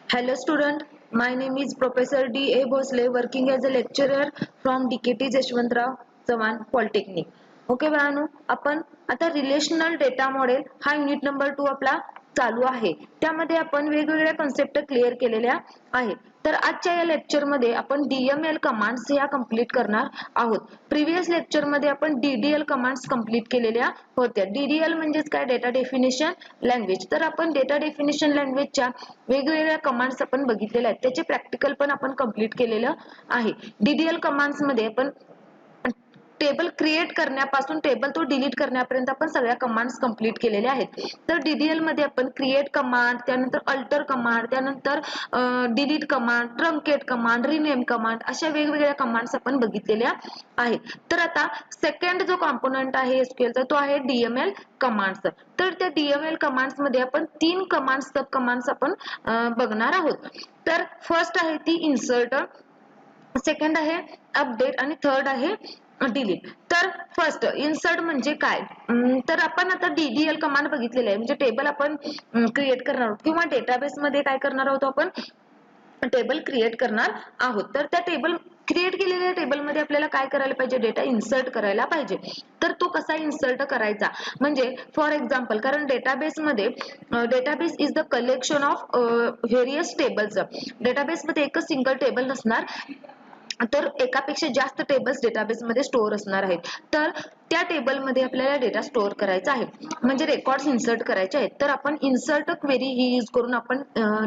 Hello student, my name is Professor D.A. Bhosle, working as a lecturer from DKT Jashwantrao Chavan Polytechnic. Okay बाळांनो, आपण आता relational data model हा unit number 2 आपला चालू आहे. त्यामध्ये आपण वेगवेगळ्या कन्सेप्ट क्लिअर केलेल्या आहेत. तर आजच्या या लेक्चर मध्ये आपण DML कमांड्स ह्या कंप्लीट करणार आहोत. प्रिव्हियस लेक्चर मध्ये आपण DDL कमांड्स कंप्लीट केलेल्या होत्या. DDL म्हणजेच काय, डेटा डेफिनेशन लँग्वेज. तर आपण डेटा डेफिनेशन लँग्वेजच्या वेगवेगळ्या कमांड्स आपण बघितलेल्या आहेत. त्याचे प्रॅक्टिकल पण आपण कंप्लीट केलेलं आहे. DDL कमांड्स मध्ये आपण टेबल क्रिएट करण्यापासून टेबल तो डिलीट करण्यापर्यंत आपण सगळ्या कमांड्स कंप्लीट केलेल्या आहेत. तर DDL मध्ये आपण क्रिएट कमांड, त्यानंतर अल्टर कमांड, त्यानंतर delete command, truncate command, rename command अशा वेगवेगळ्या कमांड्स आपण बघितलेल्या आहेत. तर आता सेकंड जो कॉम्पोनंट आहे SQL चा तो आहे DML कमांड्स. तर त्या DML कमांड्स मध्ये आपण 3 कमांड्स सब कमांड्स आपण बघणार आहोत. तर फर्स्ट आहे ती इन्सर्ट, सेकंड आहे अपडेट आणि थर्ड आहे डिलीट. तर फर्स्ट इन्सर्ट म्हणजे काय, तर आपण आता DDL कमांड बघितलेली आहे. म्हणजे टेबल आपण क्रिएट करणार आहोत किंवा डेटाबेस मध्ये काय करणार आहोत, आपण टेबल क्रिएट करणार आहोत. तर त्या टेबल क्रिएट केलेल्या टेबल मध्ये आपल्याला काय करायला पाहिजे, डेटा इन्सर्ट करायला पाहिजे. तर तो कसा इन्सर्ट करायचा, म्हणजे फॉर एक्झाम्पल, कारण डेटाबेस मध्ये database is the collection of various tables. Database मध्ये एकच सिंगल टेबल नसणार, तर एकापेक्षा जास्त टेबल्स डेटाबेस मध्ये स्टोअर असणार आहेत. तर त्या टेबल मध्ये आपल्याला डेटा स्टोअर करायचा आहे, म्हणजे रेकॉर्ड्स इन्सर्ट करायचे आहेत. तर आपण इन्सर्ट क्वेरी ही यूज करून आपण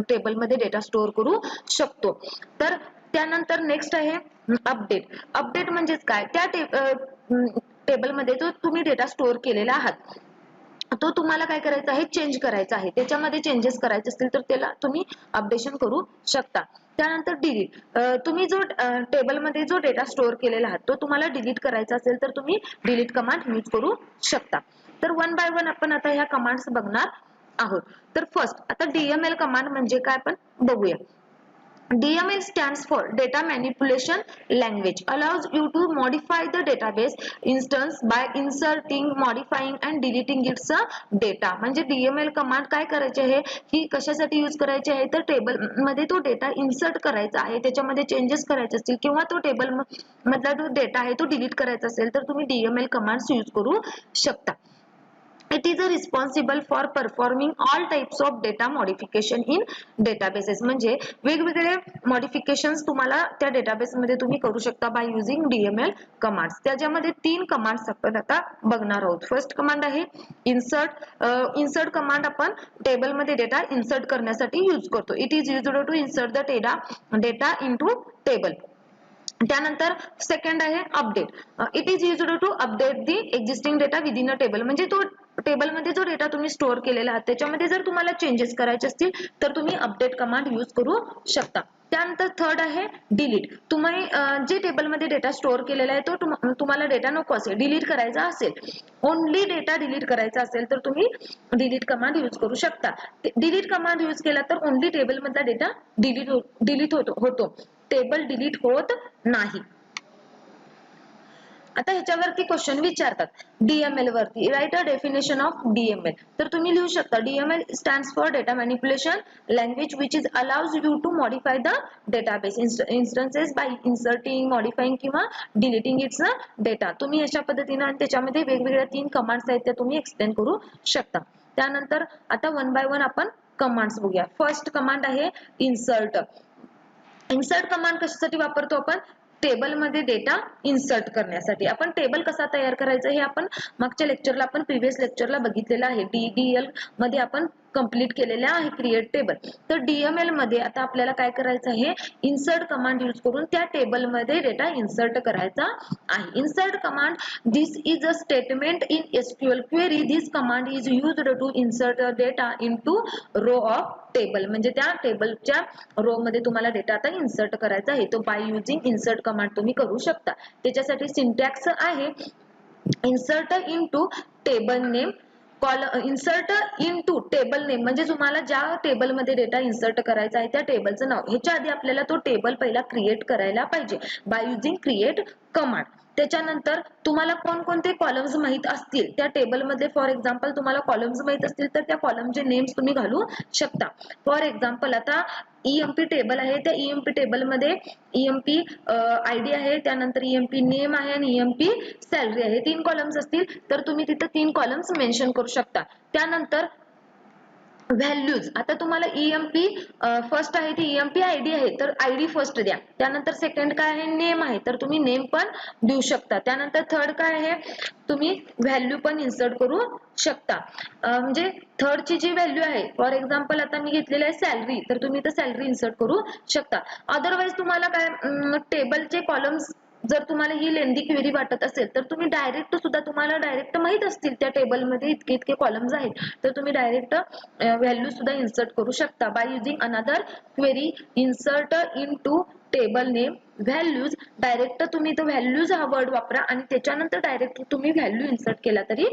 टेबल मध्ये डेटा स्टोअर करू शकतो. तर त्यानंतर नेक्स्ट आहे अपडेट. अपडेट म्हणजेच काय, त्या टेबल मध्ये जो तुम्ही डेटा स्टोअर केलेला आहात तो तुम्हाला काय करायचा आहे, चेंज करायचा आहे. त्याच्यामध्ये चेंजेस करायचे असतील तर त्याला तुम्ही अपडेशन करू शकता. त्यानंतर डिलीट, तुम्ही जो टेबल मध्ये जो डेटा स्टोअर केलेला आहात तो तुम्हाला डिलीट करायचा असेल तर तुम्ही डिलीट कमांड यूज करू शकता. तर वन बाय वन आपण आता ह्या कमांड्स बघणार आहोत. तर फर्स्ट आता DML कमांड म्हणजे काय आपण बघूया. DML stands for Data Manipulation Language. Allows you to modify the database instance by inserting, modifying and deleting its data. म्हणजे DML कमांड काय करायचे आहे, ही कशासाठी यूज करायची आहे, तर टेबल मध्ये तो डेटा इन्सर्ट करायचा आहे, त्याच्यामध्ये चेंजेस करायचे असतील किंवा तो टेबल मधला जो डेटा आहे तो डिलीट करायचा असेल तर तुम्ही DML कमांड्स यूज करू शकता. It is responsible for performing all types of data modification in databases. म्हणजे वेगवेगळे मॉडिफिकेशन्स तुम्हाला त्या डेटाबेस मध्ये तुम्ही करू शकता बाय युजिंग DML कमांड्स. त्याच्यामध्ये 3 कमांड्स आपण आता बघणार आहोत. फर्स्ट कमांड आहे इन्सर्ट. इन्सर्ट कमांड आपण टेबल मध्ये डेटा इन्सर्ट करण्यासाठी यूज करतो. It is used to insert the data into table. त्यानंतर सेकंड आहे update. It is used to update the existing data within a table. म्हणजे तो table मध्ये जो डेटा तुम्ही स्टोअर केलेला आहात त्याच्यामध्ये जर तुम्हाला चेंजेस करायचे असतील तर तुम्ही अपडेट कमांड यूज करू शकता. त्यानंतर थर्ड आहे डिलीट. तुम्ही जे टेबल मध्ये डेटा स्टोअर केलेला आहे तो तुम्हाला डेटा नको असेल, डिलीट करायचा असेल, ओनली डेटा डिलीट करायचा असेल तर तुम्ही डिलीट कमांड यूज करू शकता. डिलीट कमांड यूज केला तर ओनली टेबल मधला डेटा डिलीट होतो, टेबल डिलीट होत नाही. आता ह्याच्यावरती क्वेश्चन विचारतात DML वरती, write a definition of DML. तर तुम्ही लिहू शकता DML stands for data manipulation language which is allows you to modify the database instances by inserting, modifying किंवा डिलीटिंग इट्स डेटा. तुम्ही अशा पद्धतीने आणि त्याच्यामध्ये वेगवेगळ्या 3 कमांड्स आहेत त्या तुम्ही एक्सप्लेन करू शकता. त्यानंतर आता वन बाय वन आपण कमांड्स बघूया. फर्स्ट कमांड आहे इन्सर्ट. इन्सर्ट कमांड कशासाठी वापरतो आपण, टेबल मध्ये डेटा इन्सर्ट करण्यासाठी. आपण टेबल कसा तयार करायचा हे आपण मागच्या लेक्चरला, आपण प्रिव्हियस लेक्चरला बघितलेलं आहे. DDL मध्ये आपण कंप्लीट केलेल्या आहे क्रिएट टेबल. तर DML मध्ये आता आपल्याला काय करायचं आहे, इन्सर्ट कमांड यूज करून त्या टेबल मध्ये डेटा इन्सर्ट करायचा आहे. Insert command, this is a statement in SQL query. This command is used to insert data into row of table. म्हणजे त्या टेबलच्या रो मध्ये तुम्हाला डेटा आता इन्सर्ट करायचा आहे. तो बाय युजिंग इन्सर्ट कमांड तुम्ही करू शकता. त्याच्यासाठी सिंटॅक्स आहे insert into table name, insert into table name म्हणजे तुम्हाला ज्या टेबल मध्ये डेटा इन्सर्ट करायचा आहे त्या टेबलचं नाव. ह्याच्या आधी आपल्याला तो टेबल पहिला क्रिएट करायला पाहिजे बाय युजिंग क्रिएट कमांड. त्याच्यानंतर तुम्हाला कोणकोणते कॉलम्स माहित असतील त्या टेबल मधले, फॉर एक्झाम्पल तुम्हाला कॉलम्स माहित असतील तर त्या कॉलमचे नेम्स तुम्ही घालू शकता. फॉर एक्झाम्पल आता ईएमपी टेबल आहे, त्या ईएमपी टेबल मध्ये ईएमपी आयडी आहे, त्यानंतर ईएमपी नेम आहे आणि ईएमपी सॅलरी आहे. 3 कॉलम्स असतील तर तुम्ही तिथे 3 कॉलम्स मेन्शन करू शकता. त्यानंतर व्हॅल्यूज, आता तुम्हाला ईएमपी फर्स्ट आहे ती ईएमपी आयडी आहे तर आयडी फर्स्ट द्या. त्यानंतर सेकंड काय आहे, नेम आहे तर तुम्ही नेम पण देऊ शकता. त्यानंतर थर्ड काय आहे, तुम्ही व्हॅल्यू पण इन्सर्ट करू शकता. म्हणजे थर्ड ची जी व्हॅल्यू आहे, फॉर एक्झाम्पल आता मी घेतलेली आहे सॅलरी, तर तुम्ही तर सॅलरी इन्सर्ट करू शकता. अदरवाइज तुम्हाला काय टेबलचे कॉलम्स जर तुम्हाला ही लेंदी क्वेरी वाटत असेल तर तुम्ही डायरेक्ट सुद्धा, तुम्हाला डायरेक्ट माहित असतील त्या टेबलमध्ये इतके इतके कॉलम्स आहेत तर तुम्ही डायरेक्ट व्हॅल्यू सुद्धा इन्सर्ट करू शकता by using another query insert into table name values. Direct तुम्ही तो व्हॅल्यूज हा वर्ड वापरा आणि त्याच्यानंतर डायरेक्ट तुम्ही व्हॅल्यू इन्सर्ट केला तरी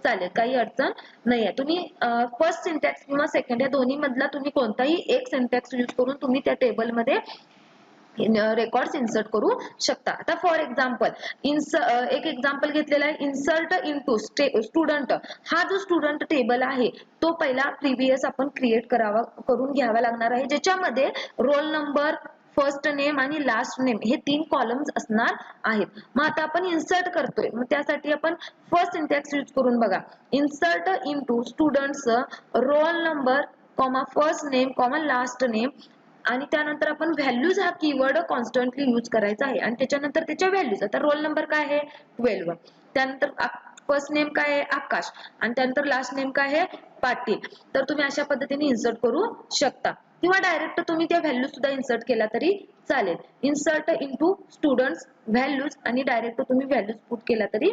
चालेल, काही अडचण नाहीये. तुम्ही फर्स्ट सिंटॅक्स किंवा सेकंड या दोन्ही मधला तुम्ही कोणताही एक सिंटॅक्स यूज करून तुम्ही त्या टेबलमध्ये रेकॉर्ड्स इन्सर्ट करू शकता. आता फॉर एक्झाम्पल एक एक्झाम्पल घेतलेला आहे, इन्सर्ट इनटू स्टुडंट. हा जो स्टुडंट टेबल आहे तो पहिला प्रिव्हियस आपण क्रिएट करून घ्यावा लागणार आहे, ज्याच्यामध्ये रोल नंबर, फर्स्ट नेम आणि लास्ट नेम हे 3 कॉलम्स असणार आहेत. मग आता आपण इन्सर्ट करतोय, मग त्यासाठी आपण फर्स्ट सिंटॅक्स यूज करून बघा. Insert into students roll number comma first name comma last name आणि त्यानंतर आपण व्हॅल्यूज हा कीवर्ड कॉन्स्टंटली यूज करायचा आहे आणि त्याच्यानंतर त्याच्या व्हॅल्यूज. आता रोल नंबर काय आहे 12, त्यानंतर फर्स्ट नेम काय आहे आकाश आणि त्यानंतर लास्ट नेम काय आहे पाटील. तर तुम्ही अशा पद्धतीने इन्सर्ट करू शकता किंवा डायरेक्ट तुम्ही त्या व्हॅल्यू सुद्धा इन्सर्ट केला तरी चालेल. इन्सर्ट इनटू स्टुडंट्स व्हॅल्यूज आणि डायरेक्ट तुम्ही व्हॅल्यूज पुट केला तरी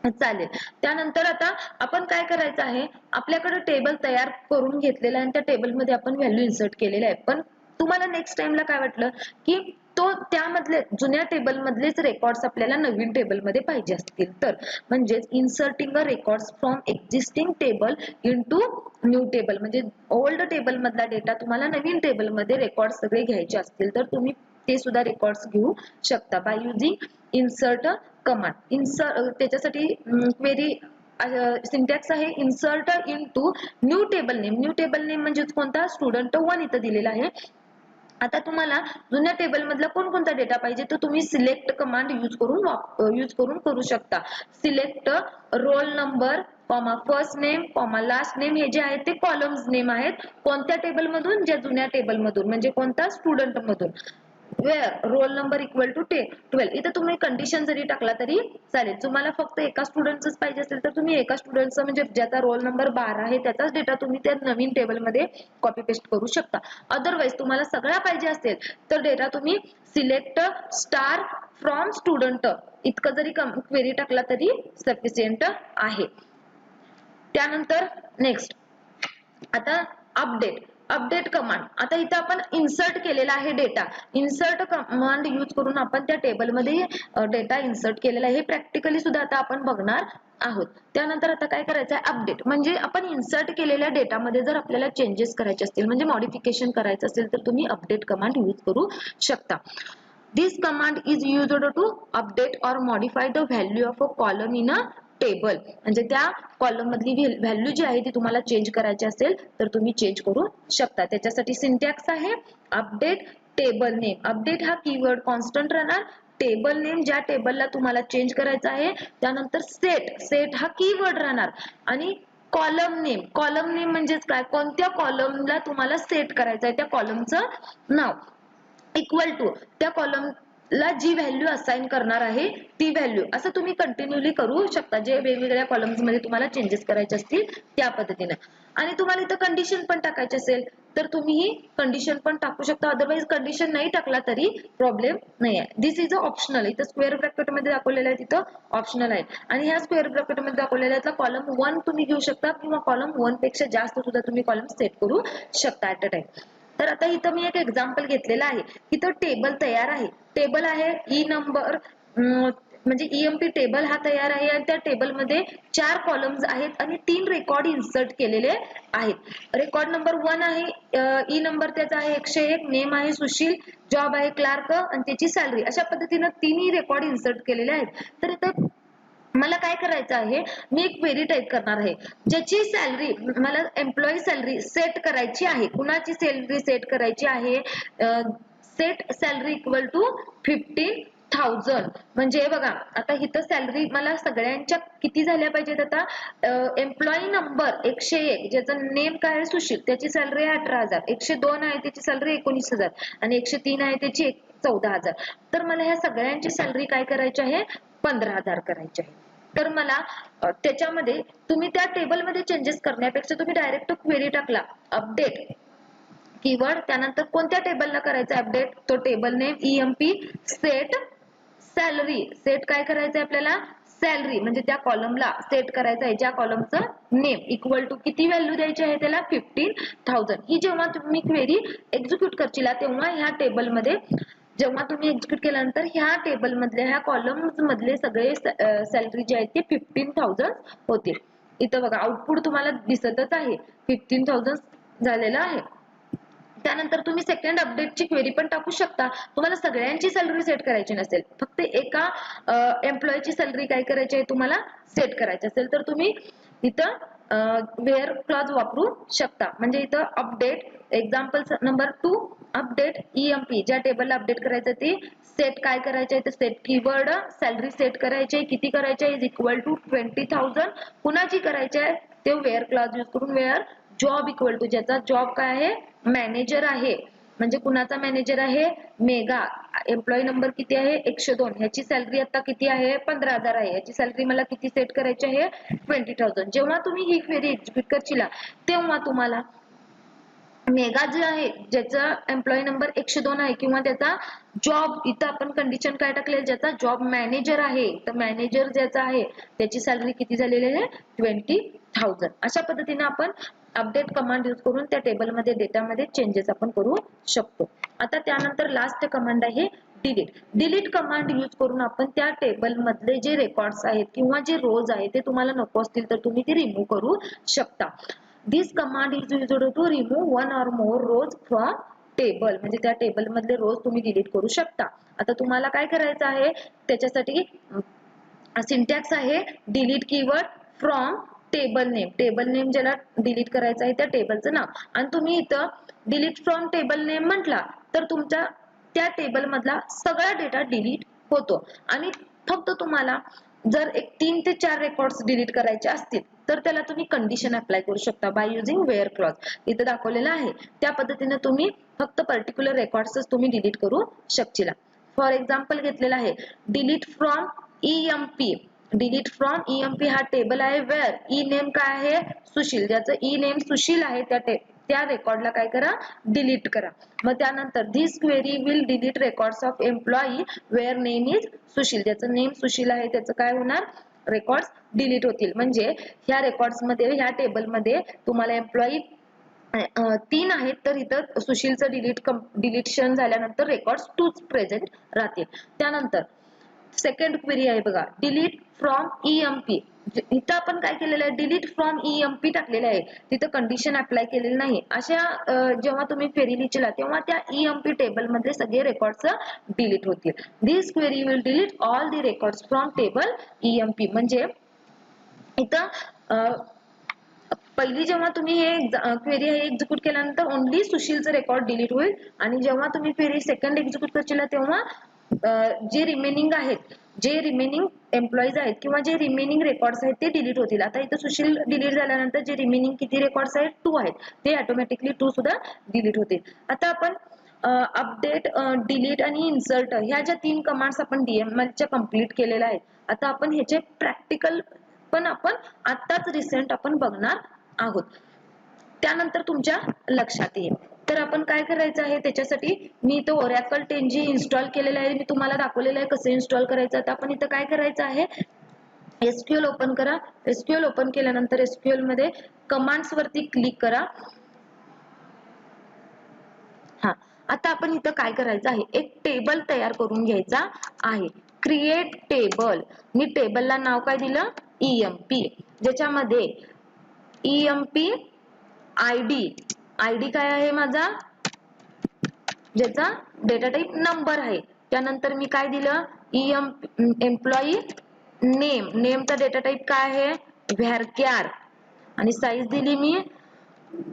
चालेल. त्यानंतर आता आपण काय करायचं आहे, आपल्याकडे टेबल तयार करून घेतलेला आहे आणि त्या टेबलमध्ये आपण व्हॅल्यू इन्सर्ट केलेले आहे. पण तुम्हाला नेक्स्ट टाइमला काय वाटलं की तो त्यामधले जुन्या टेबल मधलेच रेकॉर्ड्स आपल्याला नवीन टेबल मध्ये पाहिजे असतील तर, म्हणजेच inserting a records from existing table into new table. म्हणजे ओल्ड टेबल मधला डेटा तुम्हाला नवीन टेबल मध्ये रेकॉर्ड सगळे घ्यायचे असतील तर तुम्ही ते सुद्धा रेकॉर्ड्स घेऊ शकता बाय युजिंग इन्सर्ट कमांड. त्याच्यासाठी क्वेरी सिंटॅक्स आहे insert into new table name. New table name म्हणजे कोणता, स्टुडंट 1 इथं दिलेला आहे. आता तुम्हाला जुन्या टेबल मधला कोणकोणता डेटा पाहिजे तर तुम्ही सिलेक्ट कमांड यूज करून करू शकता. Select roll number comma first name comma last name हे जे आहेत ते कॉलम्स नेम आहेत. कोणत्या टेबल मधून, ज्या जुन्या टेबल मधून, म्हणजे कोणता स्टुडंट मधून. Where roll number equal to 12. इथं तुम्ही कंडिशन जरी टाकला तरी चालेल. तुम्हाला फक्त एका स्टुडंटच पाहिजे असेल तर तुम्ही एका स्टुडंटचा म्हणजे ज्याचा रोल नंबर 12 आहे त्याचाच डेटा तुम्ही त्या नवीन टेबल मध्ये कॉपी पेस्ट करू शकता. अदरवाइज तुम्हाला सगळा पाहिजे असेल तर डेटा तुम्ही सिलेक्ट स्टार फ्रॉम स्टुडंट इतकं जरी क्वेरी टाकला तरी सफिशियंट आहे. त्यानंतर नेक्स्ट आता अपडेट कमांड. आता इथे आपण इन्सर्ट केलेला आहे डेटा. इन्सर्ट कमांड यूज करून आपण त्या टेबलमध्ये डेटा इन्सर्ट केलेला आहे. हे प्रॅक्टिकली सुद्धा आता आपण बघणार आहोत. त्यानंतर आता काय करायचं आहे, अपडेट. म्हणजे आपण इन्सर्ट केलेल्या डेटामध्ये जर आपल्याला चेंजेस करायचे असतील म्हणजे मॉडिफिकेशन करायचं असेल तर तुम्ही अपडेट कमांड यूज करू शकता. This command is used to update or modify the value of a column in a table. म्हणजे त्या कॉलम मधली व्हॅल्यू जी आहे ती तुम्हाला चेंज करायची असेल तर तुम्ही चेंज करू शकता. त्याच्यासाठी सिंटॅक्स आहे अपडेट टेबल नेम. अपडेट हा कीवर्ड कॉन्स्टंट राहणार. टेबल नेम ज्या टेबलला तुम्हाला चेंज करायचं आहे. त्यानंतर सेट हा कीवर्ड राहणार आणि कॉलम नेम म्हणजेच काय, कोणत्या कॉलमला तुम्हाला सेट करायचं आहे त्या कॉलमचं नाव इक्वल टू त्या कॉलमला जी व्हॅल्यू असाइन करणार आहे ती व्हॅल्यू. असं तुम्ही कंटिन्युअली करू शकता जे वेगवेगळ्या कॉलम्स मध्ये तुम्हाला चेंजेस करायचे असतील त्या पद्धतीने. आणि तुम्हाला इथं कंडिशन पण टाकायची असेल तर तुम्ही ही कंडिशन पण टाकू शकता. अदरवाइज कंडिशन नाही टाकला तरी प्रॉब्लेम नाही आहे. दिस इज अ ऑप्शनल. इथं स्क्वेअर ब्रॅकेट मध्ये दाखवलेलं आहे तिथं ऑप्शनल आहे. आणि ह्या स्क्वेअर ब्रॅकेट मध्ये दाखवलेला कॉलम 1 तुम्ही घेऊ शकता किंवा कॉलम 1 पेक्षा जास्त सुद्धा तुम्ही कॉलम सेट करू शकता ऍट अ टाइम. तर आता इथं मी एक एक्झाम्पल घेतलेला आहे. इथं टेबल तयार आहे. टेबल आहे ई नंबर म्हणजे ईएमपी टेबल हा तयार आहे आणि त्या टेबलमध्ये 4 कॉलम्स आहेत आणि 3 रेकॉर्ड इन्सर्ट केलेले आहेत. रेकॉर्ड नंबर 1 आहे, ई नंबर त्याचा आहे 101, नेम आहे सुशील, जॉब आहे क्लार्क आणि त्याची सॅलरी. अशा पद्धतीने तिन्ही रेकॉर्ड इन्सर्ट केलेले आहेत. तर इथं मला काय करायचं आहे, मी एक क्वेरी टाईप करणार आहे ज्याची सॅलरी मला एम्प्लॉई सॅलरी सेट करायची आहे. कुणाची सॅलरी सेट करायची आहे? Set salary equal to 15,000. म्हणजे बघा आता इथं सॅलरी मला सगळ्यांच्या किती झाल्या पाहिजेत. आता एम्प्लॉई नंबर 101 ज्याचं नेम काय आहे सुशील, त्याची सॅलरी आहे 18,000, 102 आहे त्याची सॅलरी 19,000 आणि 103 आहे त्याची 14,000. तर मला ह्या सगळ्यांची सॅलरी काय करायची आहे? 15,000 करायची आहे. तर मला त्याच्यामध्ये तुम्ही त्या टेबलमध्ये चेंजेस करण्यापेक्षा तुम्ही डायरेक्ट क्वेरी टाकला अपडेट कीवर्ड, त्यानंतर कोणत्या टेबलला करायचं अपडेट, तो table name EMP set salary. Set काय करायचं आहे आपल्याला? सॅलरी म्हणजे त्या कॉलमला सेट करायचं आहे ज्या कॉलमचं नेम इक्वल टू किती व्हॅल्यू द्यायची आहे त्याला 15,000. ही जेव्हा तुम्ही क्वेरी एक्झिक्यूट करशीला तेव्हा ह्या टेबलमध्ये जेव्हा तुम्ही एक्झिक्यूट केल्यानंतर ह्या टेबल मधले ह्या कॉलम्स मधले सगळे सॅलरी जे आहेत ते 15,000 होतील. इथं बघा आउटपुट तुम्हाला दिसतच आहे 15,000 झालेलं आहे. त्यानंतर तुम्ही सेकंड अपडेटची क्वेरी पण टाकू शकता. तुम्हाला सगळ्यांची सॅलरी सेट करायची नसेल, फक्त एका एम्प्लॉयची सॅलरी काय करायची आहे तुम्हाला सेट करायची असेल तर तुम्ही इथं वेअर क्लॉज वापरू शकता. म्हणजे इथं update example number 2 update EMP ज्या टेबलला अपडेट करायचं ते सेट काय करायचे आहे, सेट कीवर्ड सॅलरी सेट करायची आहे, किती करायची आहे इज इक्वल टू 20,000. कुणाची करायची आहे ते वेअर क्लॉज यूज करून वेअर जॉब इक्वल टू ज्याचा जॉब काय आहे मॅनेजर आहे, म्हणजे कुणाचा मॅनेजर आहे मेगा, एम्प्लॉई नंबर किती आहे 102, ह्याची सॅलरी आता किती आहे 15,000 आहे, याची सॅलरी मला किती सेट करायची आहे 20,000. जेव्हा तुम्ही ही क्वेरी एक्झिक्यूट करशीला तेव्हा तुम्हाला मेगा जे आहे ज्याचा एम्प्लॉई नंबर 102 आहे किंवा त्याचा जॉब इथं आपण कंडिशन काय टाकले ज्याचा जॉब मॅनेजर आहे तर मॅनेजर ज्याचा आहे त्याची सॅलरी किती झालेली आहे 20,000. अशा पद्धतीने आपण अपडेट कमांड यूज करून त्या टेबलमध्ये डेटामध्ये चेंजेस आपण करू शकतो. आता त्यानंतर लास्ट कमांड आहे डिलीट. डिलीट कमांड यूज करून आपण त्या टेबल मधले जे रेकॉर्ड्स आहेत किंवा जे रोज आहेत ते तुम्हाला नको असतील तर तुम्ही ते रिमूव्ह करू शकता. This command is used to remove one or more rows from table. म्हणजे त्या टेबल मधले रोज तुम्ही डिलीट करू शकता. आता तुम्हाला काय करायचं आहे त्याच्यासाठी सिंटॅक्स आहे delete keyword from table name. Table name ज्याला डिलीट करायचं आहे त्या टेबलचं नाव आणि तुम्ही इथं डिलीट फ्रॉम टेबल नेम म्हटला तर तुमच्या त्या टेबल मधला सगळा डेटा डिलीट होतो आणि फक्त तुम्हाला जर एक 3 ते 4 रेकॉर्ड्स डिलीट करायचे असतील तर त्याला तुम्ही कंडिशन अप्लाय करू शकता बाय युजिंग वेअर क्लॉज. इथं दाखवलेलं आहे त्या पद्धतीने तुम्ही फक्त पर्टिक्युलर रेकॉर्ड्सच तुम्ही डिलीट करू शकता. फॉर एक्झाम्पल घेतलेला आहे delete from EMP. Delete from EMP हा टेबल आहे वेअर ई नेम काय आहे सुशील, ज्याचं ई नेम सुशील आहे त्या रेकॉर्डला काय करा डिलीट करा. मग त्यानंतर this query will delete records of employee where name is Sushil, ज्याचं नेम सुशील आहे त्याचं काय होणार रेकॉर्ड्स डिलीट होतील. म्हणजे ह्या रेकॉर्ड्स मध्ये ह्या टेबल मध्ये तुम्हाला एम्प्लॉई 3 आहेत तर इथं सुशीलचं डिलीशन झाल्यानंतर रेकॉर्ड्स 2 प्रेझेंट राहतील. त्यानंतर सेकंड क्वेरी आहे बघा डिलीट फ्रॉम ईएमपी. इथं आपण काय केलेलं आहे डिलीट फ्रॉम ईएमपी टाकलेलं आहे, तिथं कंडिशन अप्लाय केलेलं नाही. अशा जेव्हा तुम्ही क्वेरी लिहिला तेव्हा त्या ईएमपी टेबल मध्ये सगळे रेकॉर्ड्स डिलीट होतील. This query will delete all the records from table EMP. म्हणजे इथं पहिली जेव्हा तुम्ही हे क्वेरी एक्झिक्यूट केल्यानंतर ओनली सुशीलचं रेकॉर्ड डिलीट होईल आणि जेव्हा तुम्ही क्वेरी सेकंड एक्झिक्यूट करशील तेव्हा जे रिमेनिंग आहेत जे रिमेनिंग एम्प्लॉईज आहेत किंवा जे रिमेनिंग रेकॉर्ड्स आहेत ते डिलीट होतील. आता इथं सुशील डिलीट झाल्यानंतर जे रिमेनिंग किती रेकॉर्ड्स आहेत 2 आहेत ते ऑटोमॅटिकली 2 सुद्धा डिलीट होतील. आता आपण अपडेट डिलीट आणि इन्सर्ट ह्या ज्या 3 कमांड्स आपण डीएमएलच्या कंप्लीट केलेल्या आहेत. आता आपण ह्याचे प्रॅक्टिकल पण आपण आताच रिसेंट आपण बघणार आहोत, त्यानंतर तुमच्या लक्षात येईल. तर आपण काय करायचं आहे त्याच्यासाठी मी तो ओरॅकल 10G इन्स्टॉल केलेला आहे, मी तुम्हाला दाखवलेलं आहे कसं इन्स्टॉल करायचं. आता आपण इथं काय करायचं आहे एसक्यूएल ओपन करा. एसक्यूएल ओपन केल्यानंतर एसक्यूएल मध्ये कमांड्स वरती क्लिक करा. आता आपण इथं काय करायचं आहे एक टेबल तयार करून घ्यायचा आहे. क्रिएट टेबल, मी टेबलला नाव काय दिलं EMP, ज्याच्यामध्ये EMP आयडी काय आहे माझा, ज्याचा डेटा टाइप नंबर आहे. त्यानंतर मी काय दिलं एम्प्लॉई नेमचा डेटा टाइप काय आहे varchar आणि साईज दिली मी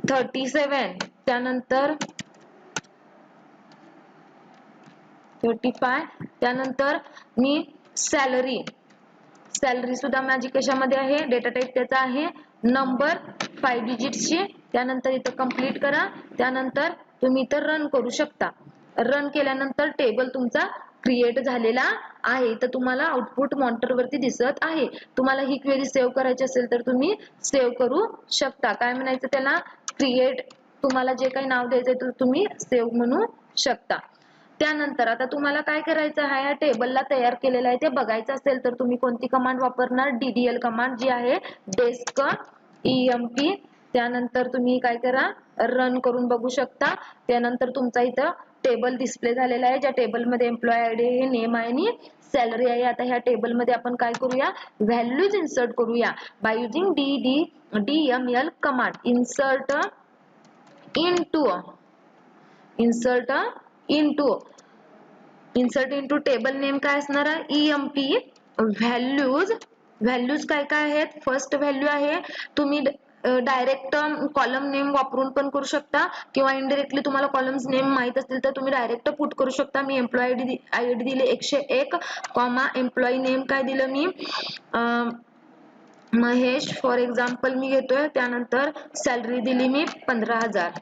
37. त्यानंतर 35. त्यानंतर मी सॅलरी सुद्धा माझी कशामध्ये आहे, डेटा टाइप त्याचा आहे नंबर 5 डिजिटची. त्यानंतर इथं कंप्लीट करा. त्यानंतर तुम्ही इथं रन करू शकता. रन केल्यानंतर टेबल तुमचा क्रिएट झालेला आहे. तर तुम्हाला आउटपुट मॉनिटर वरती दिसत आहे. तुम्हाला ही क्वेरी सेव्ह करायची असेल तर तुम्ही सेव्ह करू शकता. काय म्हणायचं त्याला, क्रिएट, तुम्हाला जे काही नाव द्यायचंय तर तुम्ही सेव्ह म्हणू शकता. त्यानंतर आता तुम्हाला काय करायचं आहे, या टेबलला तयार केलेलं आहे ते बघायचं असेल तर तुम्ही कोणती कमांड वापरणार, DDL कमांड जी आहे डेस्क EMP. त्यानंतर तुम्ही काय करा, रन करून बघू शकता. त्यानंतर तुमचा इथं टेबल डिस्प्ले झालेला आहे, ज्या टेबलमध्ये एम्प्लॉय आयडी आहे, नेम आहे आणि सॅलरी आहे. आता ह्या टेबलमध्ये आपण काय करूया, व्हॅल्यूज इन्सर्ट करूया by using DML command. Insert into table name काय असणार आहे EMP व्हॅल्यूज काय काय आहेत. फर्स्ट व्हॅल्यू आहे, तुम्ही डायरेक्ट कॉलम नेम वापरून पण करू शकता किंवा इनडायरेक्टली तुम्हाला कॉलम्स नेम माहित असतील तर तुम्ही डायरेक्ट पुट करू शकता. मी एम्प्लॉय आयडी दिले 101 कॉमा एम्प्लॉई नेम काय दिलं मी महेश फॉर एक्झाम्पल मी घेतोय. त्यानंतर सॅलरी दिली मी 15,000.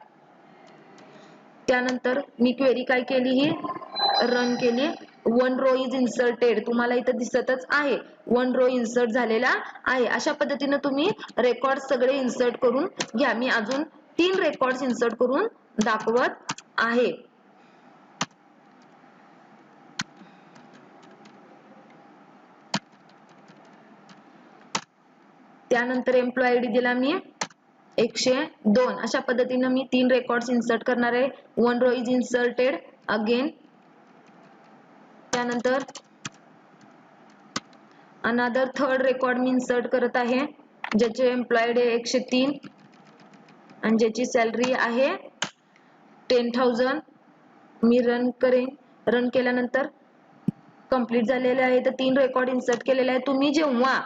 त्यानंतर मी क्वेरी काय केली, ही रन केली. 1 रो इज इन्सर्टेड, तुम्हाला इथं दिसतच आहे 1 रो इन्सर्ट झालेला आहे. अशा पद्धतीने तुम्ही रेकॉर्ड सगळे इन्सर्ट करून घ्या. मी अजून 3 रेकॉर्ड इन्सर्ट करून दाखवत आहे. त्यानंतर एम्प्लॉय आयडी दिला मी 102. अशा पद्धतीने मी 3 रेकॉर्ड्स इन्सर्ट करणार आहे. 1 रो इज इन्सर्टेड अगेन. त्यानंतर अनदर थर्ड रेकॉर्ड मी इन्सर्ट करत आहे, ज्याचे एम्प्लॉयड आहे 103 आणि ज्याची सॅलरी आहे 10,000. मी रन करेन. रन केल्यानंतर कंप्लीट झालेले आहे. तर 3 रेकॉर्ड इन्सर्ट केलेले आहे. तुम्ही जेव्हा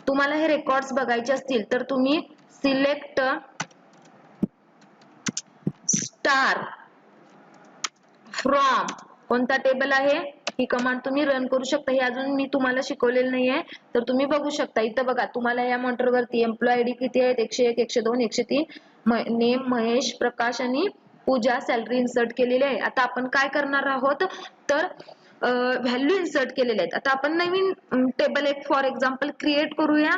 तुम्हाला हे रेकॉर्ड्स बघायचे असतील तर तुम्ही सिलेक्ट स्टार फ्रॉम, कोणता टेबल आहे ही कमांड तुम्ही रन करू शकता. हे अजून मी तुम्हाला शिकवलेलं नाहीये तर तुम्ही बघू शकता. इथं बघा तुम्हाला या मॉनिटर वरती एम्प्लॉय आयडी किती आहेत, 101, 102, 103, नेम महेश, प्रकाश आणि पूजा, सॅलरी इन्सर्ट केलेली आहे. आता आपण काय करणार आहोत तर व्हॅल्यू इन्सर्ट केलेले आहेत. आता आपण नवीन टेबल एक फॉर एक्झाम्पल क्रिएट करूया,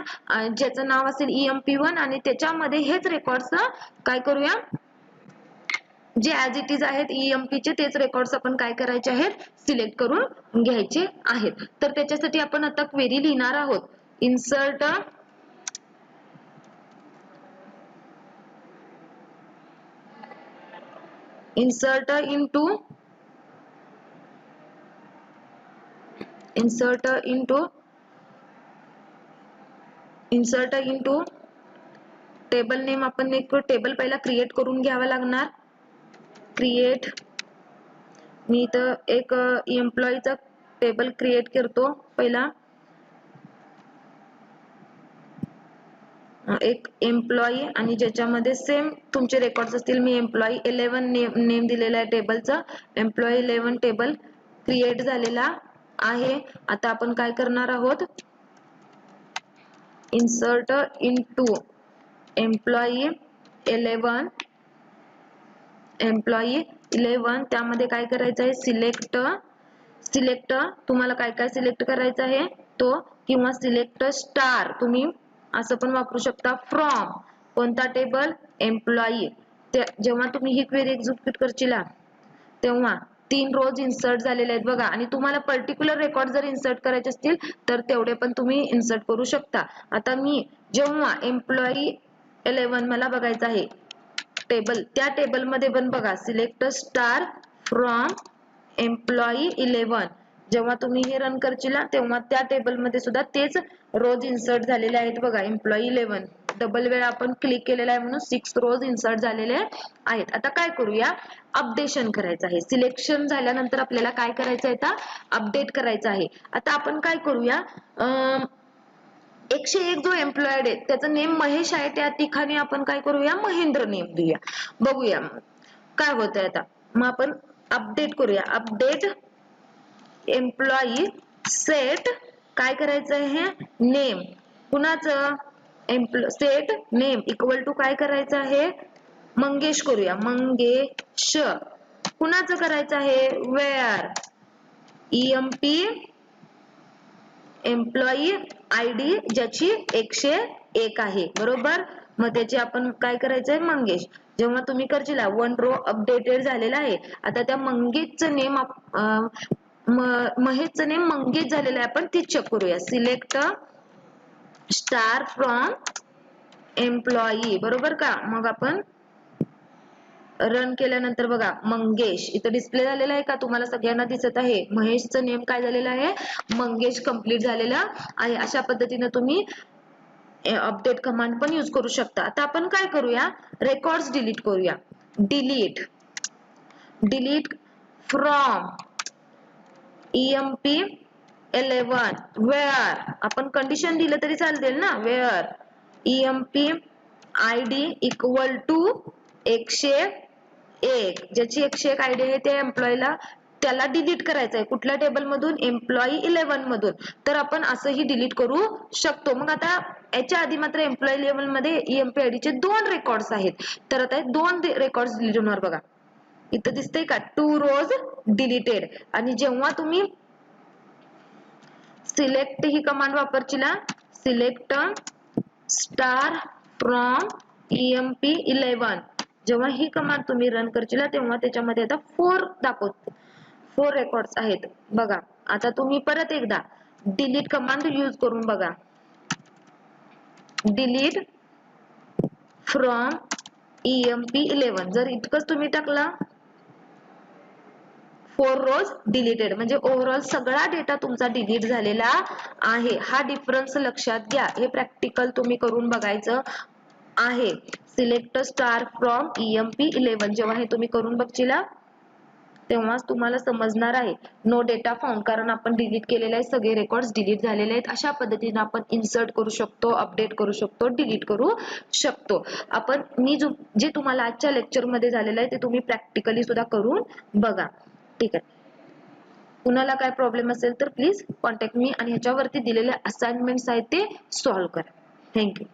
ज्याचं नाव असेल EMP1 आणि त्याच्यामध्ये हेच रेकॉर्ड्स काय करूया, जे ऍज इट इज आहेत EMP चे तेच रेकॉर्ड्स आपण काय करायचे आहेत, सिलेक्ट करून घ्यायचे आहेत. तर त्याच्यासाठी आपण आता क्वेरी लिहिणार आहोत. Insert into table name. आपण एक टेबल पहिला क्रिएट करून घ्यावा लागणार. क्रिएट, मी इथं एक एम्प्लॉईचा टेबल क्रिएट करतो. पहिला एक एम्प्लॉई आणि ज्याच्यामध्ये सेम तुमचे रेकॉर्ड्स असतील. मी एम्प्लॉई 11 नेम दिलेला आहे टेबलचा. एम्प्लॉई 11 टेबल क्रिएट झालेला आहे. आता आपण काय करणार आहोत, इन्सर्ट इनटू एम्प्लॉई 11 त्यामध्ये काय करायचं आहे, सिलेक्ट तुम्हाला काय काय सिलेक्ट करायचं आहे तो, किंवा सिलेक्ट स्टार तुम्ही असं पण वापरू शकता. फ्रॉम, कोणता टेबल, एम्प्लॉई. जेव्हा तुम्ही ही क्वेरी एक्झिक्यूट करशील तेव्हा 3 रोज इन्सर्ट झालेले आहेत बघा. आणि तुम्हाला पर्टिक्युलर रेकॉर्ड जर इन्सर्ट करायचे असतील तर तेवढे पण तुम्ही इन्सर्ट करू शकता. आता मी जेव्हा एम्प्लॉई 11 मला बघायचं आहे टेबल, त्या टेबल मध्ये पण बघा सिलेक्ट स्टार फ्रॉम एम्प्लॉई 11, जेव्हा तुम्ही हे रन करशील तेव्हा त्या टेबलमध्ये सुद्धा तेच रोज इन्सर्ट झालेले आहेत बघा. एम्प्लॉई 11 डबल वेळा आपण क्लिक केलेला आहे म्हणून 6 रोज इन्सर्ट झालेले आहेत. आता काय करूया, अपडेशन करायचं आहे. सिलेक्शन झाल्यानंतर आपल्याला काय करायचं आहे, आता अपडेट करायचं आहे. आता आपण काय करूया, 101 जो एम्प्लॉयड आहे त्याचं नेम महेश आहे, त्या ठिकाणी आपण काय करूया, महेंद्र नेम देऊया. बघूया काय होतंय आता. मग आपण अपडेट करूया. अपडेट एम्प्लॉई सेट काय करायचं आहे, नेम कुणाचं, सेट नेम इक्वल टू काय करायचं आहे, मंगेश करूया. मंगेश कुणाचं करायचं आहे, वेअर EMP एम्प्लॉई ID ज्याची 101 आहे बरोबर. मग त्याची आपण काय करायचंय, मंगेश. जेव्हा तुम्ही करशील 1 रो अपडेटेड झालेला आहे. आता त्या मंगेशचं नेम महेशचं नेम मंगेश झालेलं आहे, आपण ती चेक करूया. सिलेक्ट स्टार फ्रॉम एम्प्लॉई बरोबर का. मग आपण रन केल्यानंतर बघा मंगेश इथं डिस्प्ले झालेला आहे का, तुम्हाला सगळ्यांना दिसत आहे. महेशचं नेम काय झालेलं आहे, मंगेश कंप्लीट झालेला आहे. अशा पद्धतीने तुम्ही अपडेट कमांड पण यूज करू शकता. आता आपण काय करूया, रेकॉर्ड्स डिलीट करूया. डिलीट फ्रॉम EMP 11 वेअर आपण कंडिशन दिलं तरी चालतील ना, where EMP ID equal to 101 ज्याची 101 ID आहे त्या एम्प्लॉईला त्याला डिलीट करायचं आहे. कुठल्या टेबल मधून, एम्प्लॉई 11 मधून. तर आपण असंही डिलीट करू शकतो. मग आता याच्या आधी मात्र एम्प्लॉई 11 मध्ये EMP ID चे 2 रेकॉर्ड्स आहेत. तर आता 2 रेकॉर्ड्स डिलीट होणार बघा. इथं दिसतंय का, 2 रोज डिलीटेड. आणि जेव्हा तुम्ही सिलेक्ट ही कमांड वापरशीला, सिलेक्ट स्टार फ्रॉम EMP 11 जेव्हा ही कमांड तुम्ही रन करशीला तेव्हा त्याच्यामध्ये आता 4 दाखवतो, 4 रेकॉर्ड्स आहेत बघा. आता तुम्ही परत एकदा डिलीट कमांड यूज करून बघा. डिलीट फ्रॉम EMP 11 जर इतकंच तुम्ही टाकला, 4 रोज डिलीटेड म्हणजे ओव्हरऑल सगळा डेटा तुमचा डिलीट झालेला आहे. हा डिफरन्स लक्षात घ्या. हे प्रॅक्टिकल तुम्ही करून बघायचं आहे. सिलेक्ट स्टार फ्रॉम EMP 11 जेव्हा हे तुम्ही करून बघशीला तेव्हाच तुम्हाला समजणार आहे. नो डेटा फाउंड कारण आपण डिलीट केलेले आहे, सगळे रेकॉर्ड्स डिलीट झालेले आहेत. अशा पद्धतीने आपण इन्सर्ट करू शकतो, अपडेट करू शकतो, डिलीट करू शकतो. आपण जे तुम्हाला आजच्या लेक्चर मध्ये झालेलं आहे ते तुम्ही प्रॅक्टिकली सुद्धा करून बघा. ठीक आहे. कुणाला काय प्रॉब्लेम असेल तर प्लीज कॉन्टॅक्ट मी आणि ह्याच्यावरती दिलेले असाइनमेंट्स आहेत ते सॉल्व्ह करा. थँक्यू.